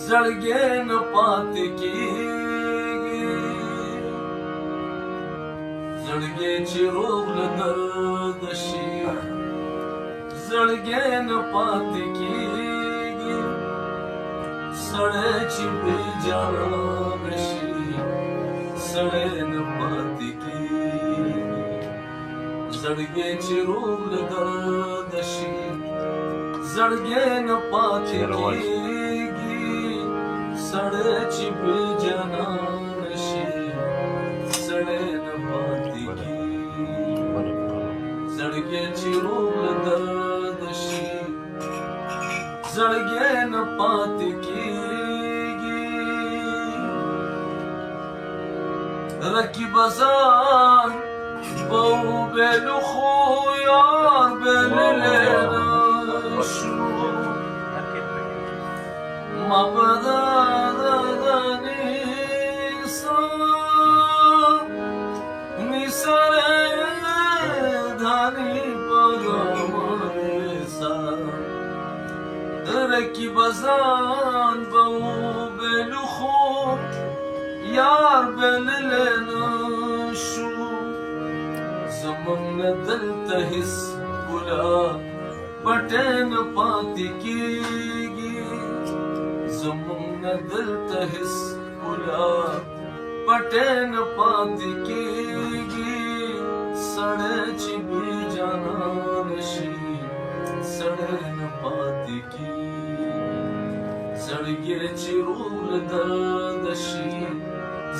زړګي نه پاتې کېږي زړګي چې روغ له درد شي زړګي نه پاتې کېږي سړی چې بې جانانه شي سړی نه پاتې کېږي زړګي چې روغ له درد شي زړګي نه پاتې کېږي سړی چې بې جانانه شي سړی نه پاتې کېږي زړګي چې روغ له درد شي زړګي نه پاتې کېږي رقیب ځان به وبېلو خو یار بېللی نه شو ما به دا نیسره دانی پرمانسا رقیب ځان به وبېلو خو یار بېللی نه شو زمونږ نه دلته هېڅ ګلا پټی نه پاتې کېږي زمونږ نه دلته هېڅ ګلا پټی نه پاتې کېږي سړی چې بې جانانه شي سړی نه پاتې کېږي زړګی چې روغ له درده شي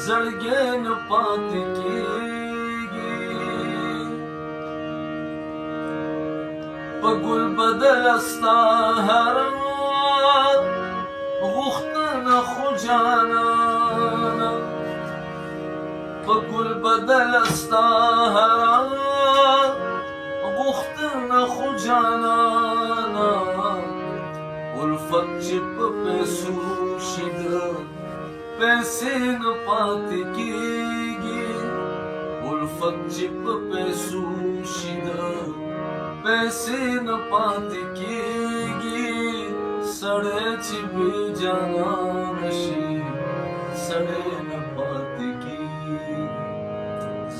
زړګی نه پاتې کېږي په ګل بدله ستا هره غوښتنه خو جانانه په ګل بدله ستا هره غوښتنه خو جانانه الفت چې په پیسو شي ده پیسې نه پاتې کېږي الفت چې په پیسو شي ده پیسې نه پاتې کېږي سړی چې بې جانانه شي سړی نه پاتې کېږي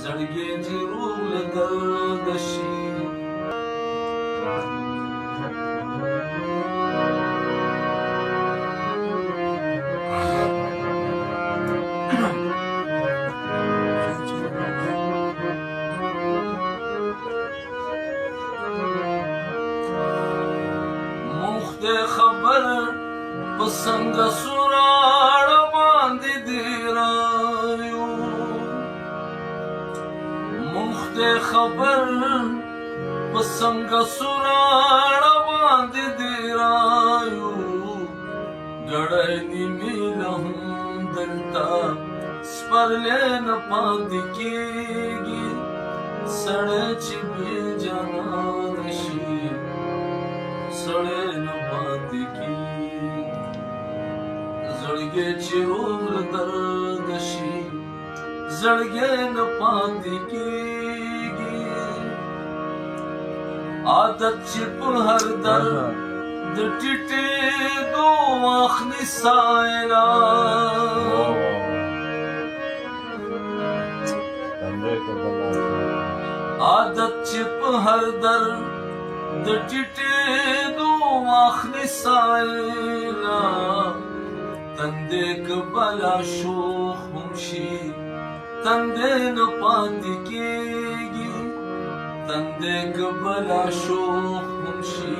زړګی چې روغ له درده شي خبر پسنګ سوراړه باندې دی رایو مونږ ته خبر پسنګ سوراړه باندې دی رایو ګړی نیمې له هم دلته سپرلی نه پاتې کېږي سړی چې بې جانانه شي سړی نه پاتې کېږي زړګی چې روغ له درده شي زړګی نه پاتې کېږي عادت چې په هر درد د ټیټېدو واخلي سایله عادت چې په هر درد د ټیټېدو واخلي سایله تندې که بلا شوخ هم شي تندې نه پاتې کېږي تندې که بلا شوخ هم شي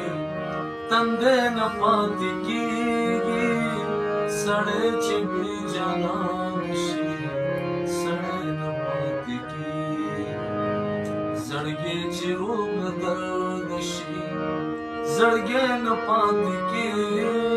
تندې نه پاتې کېږي سړی چې بې جانانه شي سړی نه پاتې کېږي زړګی چې روغ له درده شي زړګی نه پاتې کېږي